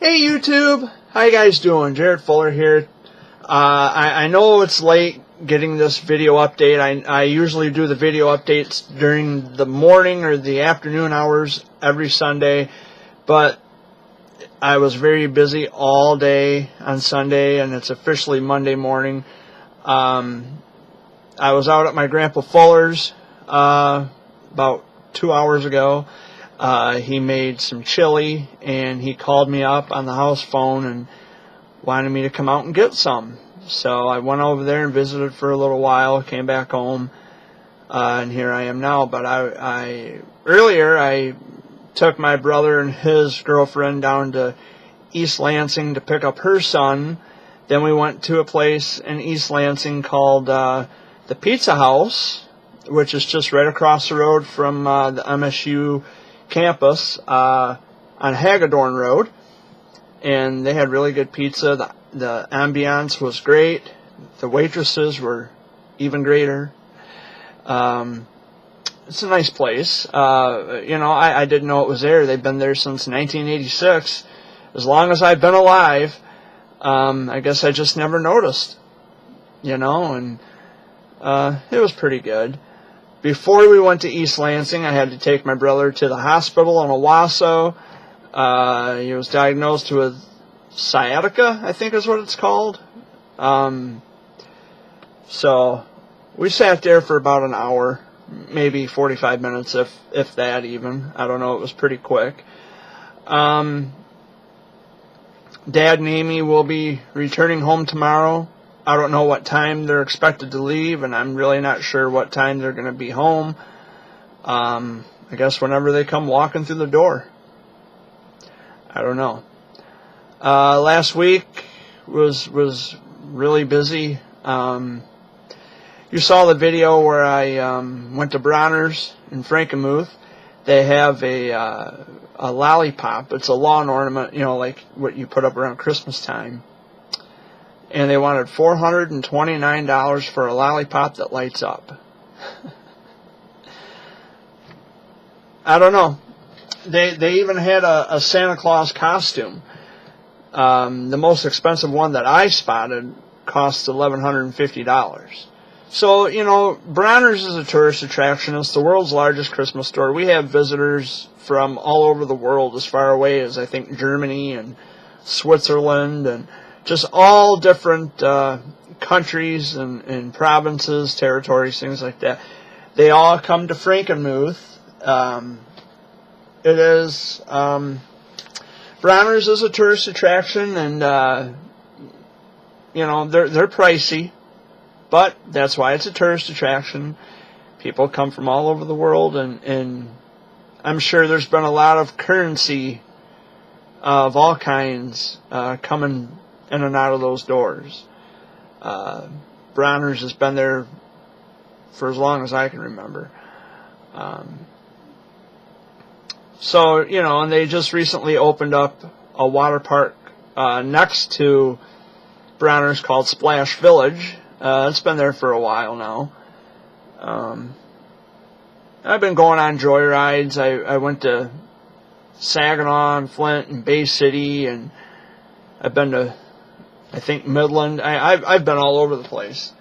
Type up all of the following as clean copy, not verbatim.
Hey YouTube, how you guys doing? Jared Fuller here. I know it's late getting this video update. I usually do the video updates during the morning or the afternoon hours every Sunday, but I was very busy all day on Sunday, and it's officially Monday morning. I was out at my Grandpa Fuller's about 2 hours ago. He made some chili, and he called me up on the house phone and wanted me to come out and get some. So I went over there and visited for a little while, came back home, and here I am now. But earlier I took my brother and his girlfriend down to East Lansing to pick up her son. Then we went to a place in East Lansing called the Pizza House, which is just right across the road from the MSU campus on Hagedorn Road, and they had really good pizza. The ambiance was great. The waitresses were even greater. It's a nice place. I didn't know it was there. They've been there since 1986. As long as I've been alive, I guess I just never noticed, and it was pretty good. Before we went to East Lansing, I had to take my brother to the hospital in Owasso. He was diagnosed with sciatica, I think is what it's called. So we sat there for about an hour, maybe 45 minutes, if that even. I don't know, it was pretty quick. Dad and Amy will be returning home tomorrow. I don't know what time they're expected to leave, and I'm really not sure what time they're going to be home. I guess whenever they come walking through the door. I don't know. Last week was really busy. You saw the video where I went to Bronner's in Frankenmuth. They have a lollipop. It's a lawn ornament, like what you put up around Christmas time. And they wanted $429 for a lollipop that lights up. I don't know. They even had a Santa Claus costume. The most expensive one that I spotted cost $1,150. So, Bronner's is a tourist attraction. It's the world's largest Christmas store. We have visitors from all over the world, as far away as, I think, Germany and Switzerland, and just all different countries and provinces, territories, things like that. They all come to Frankenmuth. Bronner's is a tourist attraction, and they're pricey, but that's why it's a tourist attraction. People come from all over the world, and I'm sure there's been a lot of currency of all kinds coming in and out of those doors. Bronner's has been there for as long as I can remember. And they just recently opened up a water park next to Bronner's called Splash Village. It's been there for a while now. I've been going on joyrides. I went to Saginaw and Flint and Bay City, and I've been to, I think, Midland. I've been all over the place.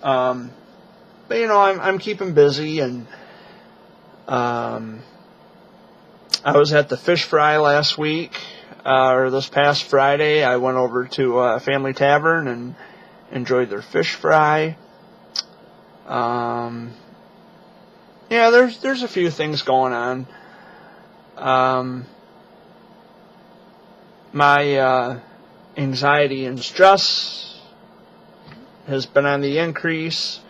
But I'm keeping busy, and I was at the Fish Fry last week, or this past Friday. I went over to Family Tavern and enjoyed their fish fry. There's a few things going on. My anxiety and stress has been on the increase.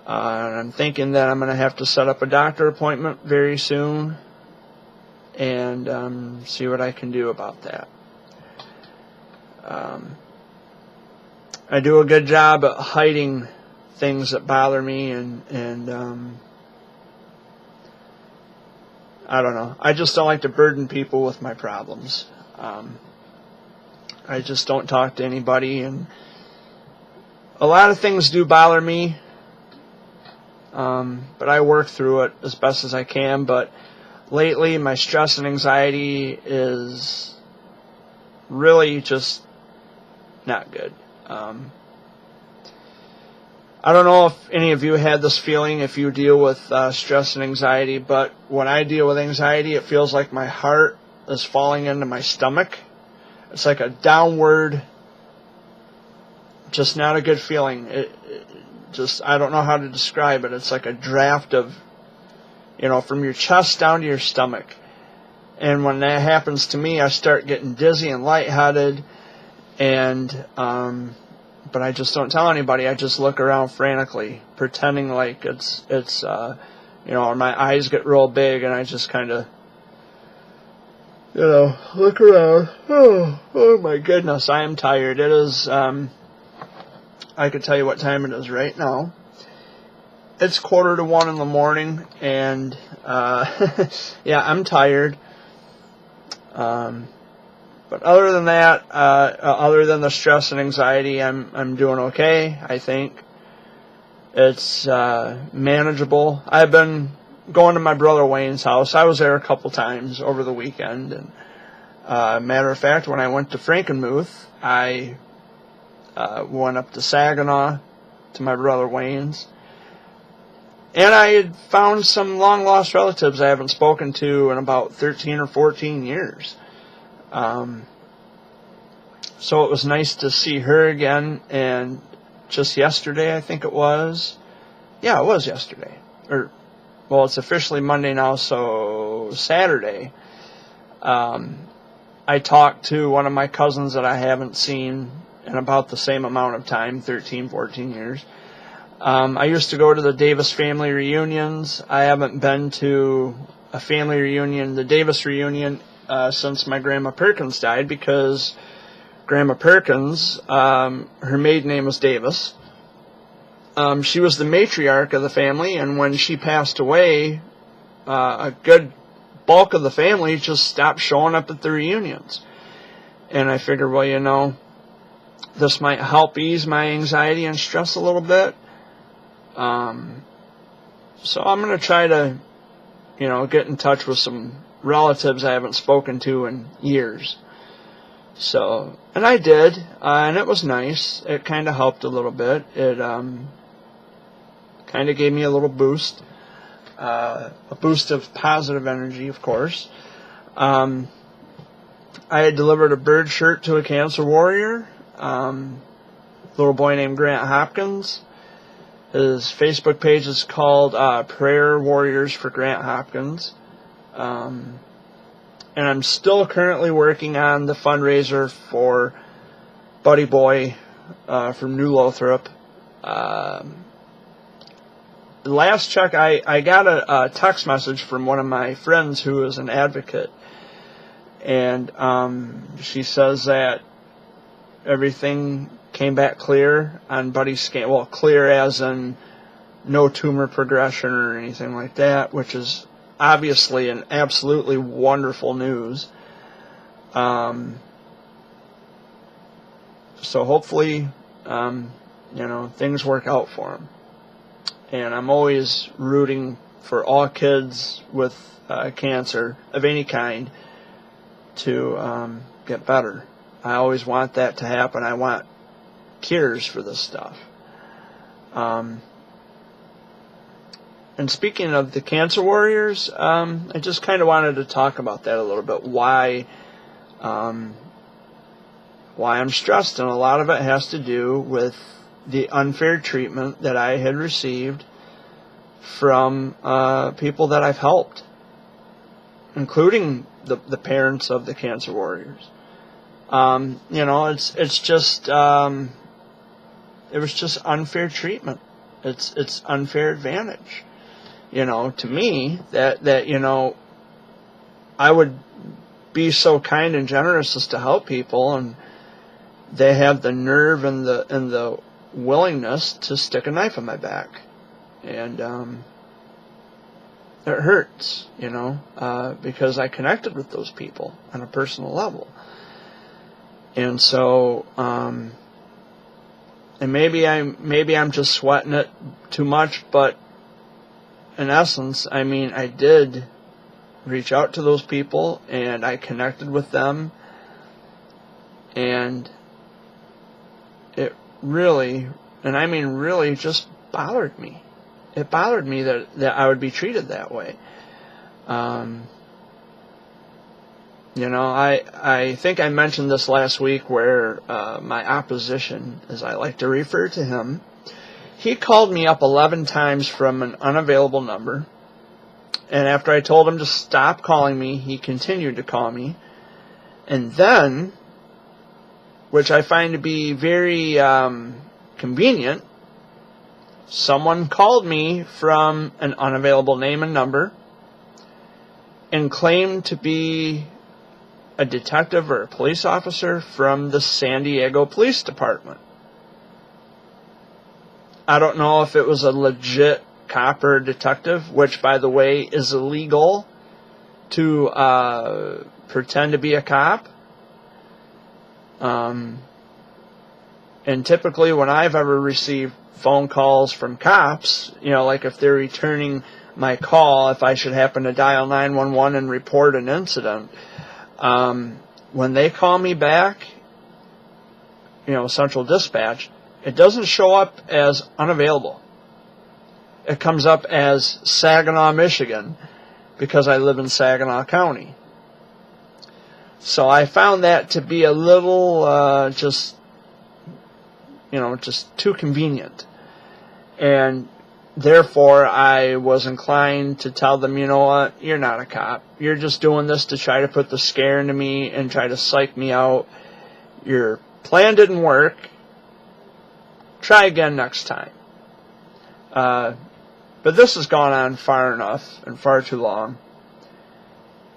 I'm thinking that I'm going to have to set up a doctor appointment very soon and see what I can do about that. I do a good job at hiding things that bother me, and I don't know. I just don't like to burden people with my problems. I just don't talk to anybody, and a lot of things do bother me, but I work through it as best as I can. But lately, my stress and anxiety is really just not good. I don't know if any of you had this feeling if you deal with stress and anxiety, but when I deal with anxiety, it feels like my heart is falling into my stomach. It's like a downward, just not a good feeling. I don't know how to describe it. It's like a draft of, from your chest down to your stomach. And when that happens to me, I start getting dizzy and lightheaded, and but I just don't tell anybody. I just look around frantically, pretending like it's my eyes get real big, and I just kind of, look around. Oh my goodness, I am tired. It is, I could tell you what time it is right now. It's 1:45 in the morning, and yeah, I'm tired. But other than that, other than the stress and anxiety, I'm doing okay. I think it's manageable. I've been going to my brother Wayne's house. I was there a couple times over the weekend, and matter of fact, when I went to Frankenmuth, I went up to Saginaw to my brother Wayne's, and I had found some long-lost relatives I haven't spoken to in about 13 or 14 years. So it was nice to see her again, and just yesterday, I think it was. Yeah, it was yesterday. Well, it's officially Monday now, so Saturday. I talked to one of my cousins that I haven't seen in about the same amount of time, 13, 14 years. I used to go to the Davis family reunions. I haven't been to a family reunion, the Davis reunion, since my Grandma Perkins died, because Grandma Perkins, her maiden name was Davis. She was the matriarch of the family, and when she passed away, a good bulk of the family just stopped showing up at the reunions. And I figured, well, this might help ease my anxiety and stress a little bit. So I'm going to try to, get in touch with some relatives I haven't spoken to in years. So, and I did, and it was nice. It kind of helped a little bit. It kind of gave me a little boost, a boost of positive energy, of course. I had delivered a bird shirt to a cancer warrior, a little boy named Grant Hopkins. His Facebook page is called Prayer Warriors for Grant Hopkins. And I'm still currently working on the fundraiser for Buddy Boy from New Lothrop. The last check, I got a text message from one of my friends who is an advocate. And she says that everything came back clear on Buddy's scan. Well, clear as in no tumor progression or anything like that, which is obviously an absolutely wonderful news. So hopefully, things work out for him. And I'm always rooting for all kids with cancer of any kind to get better. I always want that to happen. I want cures for this stuff. And speaking of the cancer warriors, I just kind of wanted to talk about that a little bit. Why I'm stressed, and a lot of it has to do with the unfair treatment that I had received from people that I've helped, including the parents of the cancer warriors. It's just it was just unfair treatment. It's unfair advantage. To me, that I would be so kind and generous as to help people, and they have the nerve and the willingness to stick a knife in my back. And it hurts, because I connected with those people on a personal level. And so, and maybe I'm just sweating it too much, but in essence, I did reach out to those people, and I connected with them, And it really, and I mean really, just bothered me. It bothered me that I would be treated that way. You know, I think I mentioned this last week where my opposition, as I like to refer to him, he called me up 11 times from an unavailable number. And after I told him to stop calling me, he continued to call me. And then, which I find to be very convenient, someone called me from an unavailable name and number and claimed to be a detective or a police officer from the San Diego Police Department. I don't know if it was a legit cop or detective, which, by the way, is illegal to pretend to be a cop. And typically when I've ever received phone calls from cops, you know, like if they're returning my call, if I should happen to dial 911 and report an incident, when they call me back, you know, Central Dispatch, it doesn't show up as unavailable. It comes up as Saginaw, Michigan, because I live in Saginaw County. So I found that to be a little just too convenient. And therefore, I was inclined to tell them, you know what, you're not a cop. You're just doing this to try to put the scare into me and try to psych me out. Your plan didn't work. Try again next time. But this has gone on far enough and far too long.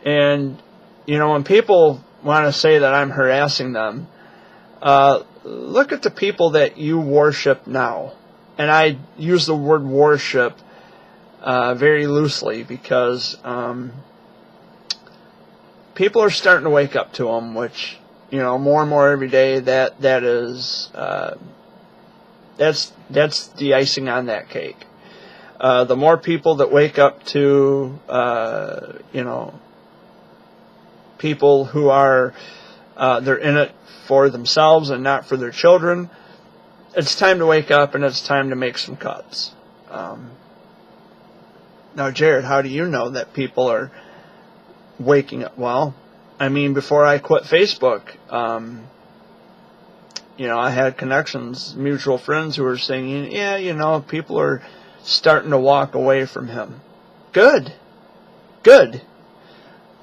And, you know, when people want to say that I'm harassing them, look at the people that you worship now. And I use the word worship very loosely because people are starting to wake up to them, which, you know, more and more every day, that's the icing on that cake. The more people that wake up to, you know, people who are, they're in it for themselves and not for their children, it's time to wake up and it's time to make some cuts. Now, Jared, how do you know that people are waking up? Well, I mean, before I quit Facebook, you know, I had connections, mutual friends who were saying, yeah, you know, people are starting to walk away from him. Good. Good.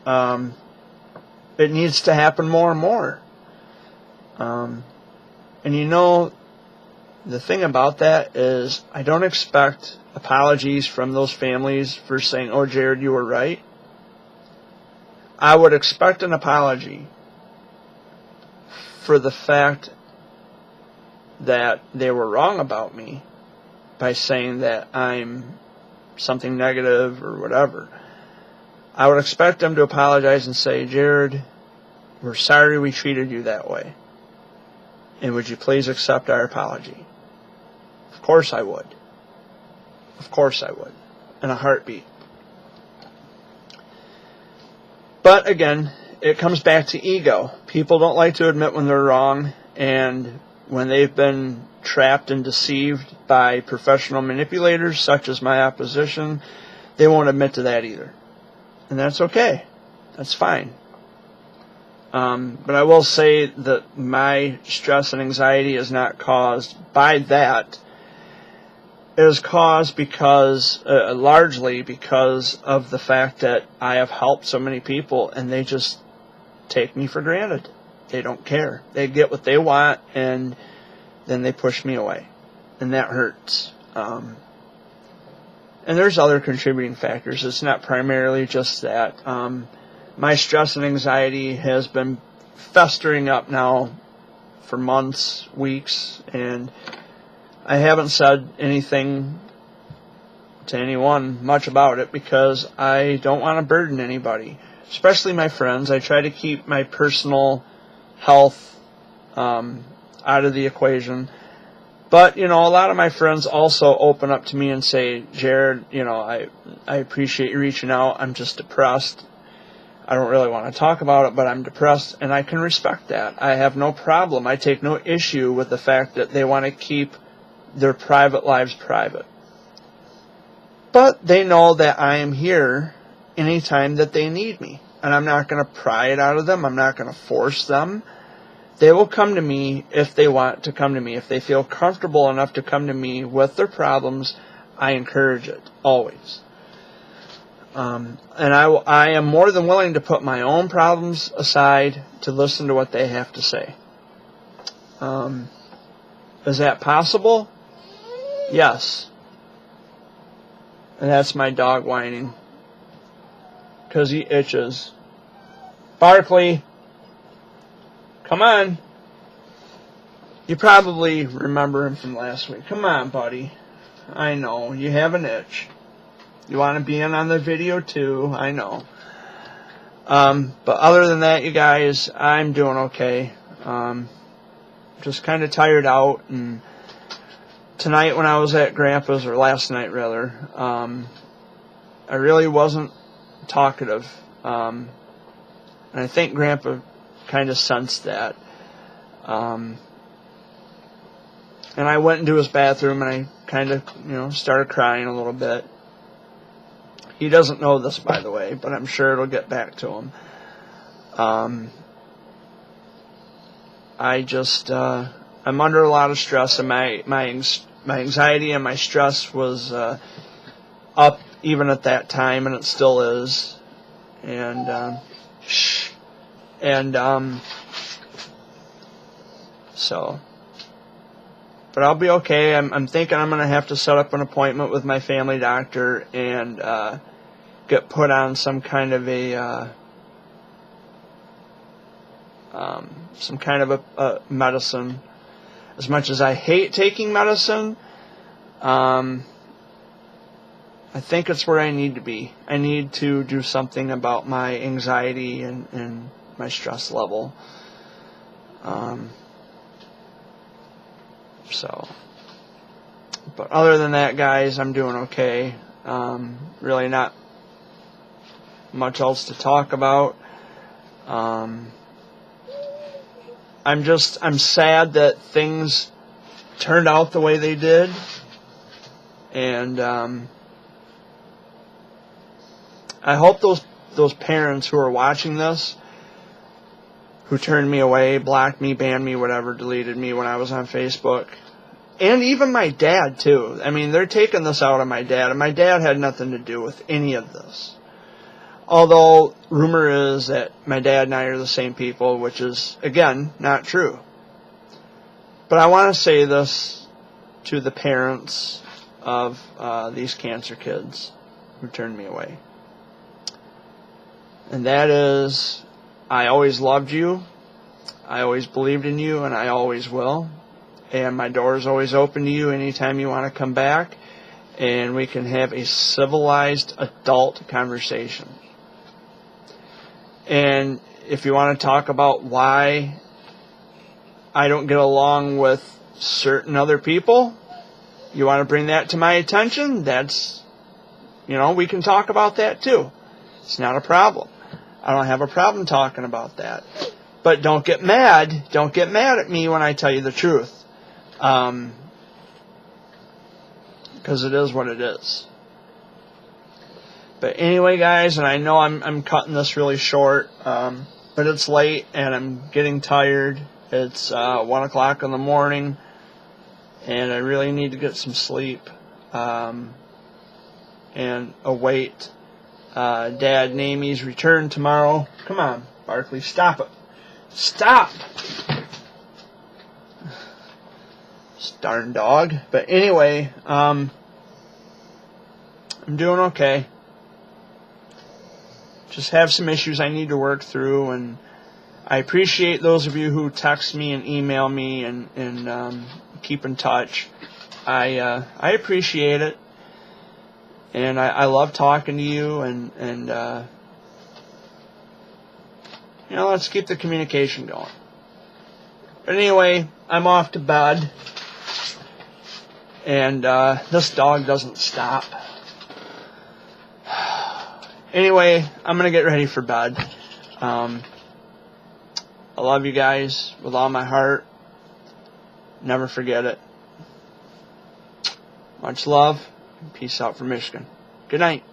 It needs to happen more and more. And you know, the thing about that is I don't expect apologies from those families for saying, oh, Jared, you were right. I would expect an apology for the fact that they were wrong about me by saying that I'm something negative or whatever. I would expect them to apologize and say, Jared, we're sorry we treated you that way. And would you please accept our apology? Of course I would. Of course I would. In a heartbeat. But again, it comes back to ego. People don't like to admit when they're wrong, and when they've been trapped and deceived by professional manipulators such as my opposition, they won't admit to that either. And that's okay. That's fine. But I will say that my stress and anxiety is not caused by that. It is caused because, largely because of the fact that I have helped so many people and they just take me for granted. They don't care. They get what they want and then they push me away. And that hurts. And there's other contributing factors. It's not primarily just that. My stress and anxiety has been festering up now for months, weeks, and I haven't said anything to anyone much about it because I don't want to burden anybody, especially my friends. I try to keep my personal health out of the equation. But, you know, a lot of my friends also open up to me and say, Jared, you know, I appreciate you reaching out. I'm just depressed. I don't really want to talk about it, but I'm depressed, and I can respect that. I have no problem. I take no issue with the fact that they want to keep their private lives private. But they know that I am here anytime that they need me, and I'm not going to pry it out of them. I'm not going to force them. They will come to me if they want to come to me. If they feel comfortable enough to come to me with their problems, I encourage it, always. And I am more than willing to put my own problems aside to listen to what they have to say. Is that possible? Yes. And that's my dog whining, because he itches. Barkley, come on. You probably remember him from last week. Come on, buddy. I know, you have an itch. You want to be in on the video too, I know. But other than that, you guys, I'm doing okay. Just kind of tired out, and tonight when I was at Grandpa's, or last night rather, I really wasn't talkative. And I think Grandpa kind of sensed that. And I went into his bathroom and I kind of, started crying a little bit. He doesn't know this, by the way, but I'm sure it'll get back to him. I'm under a lot of stress, and my anxiety and my stress was up even at that time, and it still is. But I'll be okay. I'm thinking I'm going to have to set up an appointment with my family doctor and get put on some kind of a medicine. As much as I hate taking medicine, I think it's where I need to be. I need to do something about my anxiety and my stress level. But other than that, guys, I'm doing okay. Really not much else to talk about. I'm sad that things turned out the way they did. And I hope those parents who are watching this, who turned me away, blocked me, banned me, whatever, deleted me when I was on Facebook, and even my dad, too. I mean, they're taking this out on my dad, and my dad had nothing to do with any of this. Although, rumor is that my dad and I are the same people, which is, again, not true. But I want to say this to the parents of these cancer kids who turned me away. And that is, I always loved you, I always believed in you, and I always will. And my door is always open to you anytime you want to come back, and we can have a civilized adult conversation. And if you want to talk about why I don't get along with certain other people, you want to bring that to my attention, that's, we can talk about that too. It's not a problem. I don't have a problem talking about that. But don't get mad. Don't get mad at me when I tell you the truth. Because it is what it is. But anyway, guys, and I know I'm cutting this really short, but it's late and I'm getting tired. It's 1 o'clock in the morning, and I really need to get some sleep and await Dad and Amy's return tomorrow. Come on, Barkley, stop it. Stop! Darn dog. But anyway, I'm doing okay. Just have some issues I need to work through, and I appreciate those of you who text me and email me and keep in touch. I appreciate it, and I love talking to you, and let's keep the communication going. But anyway, I'm off to bed. And this dog doesn't stop. Anyway, I'm going to get ready for bed. I love you guys with all my heart. Never forget it. Much love. Peace out from Michigan. Good night.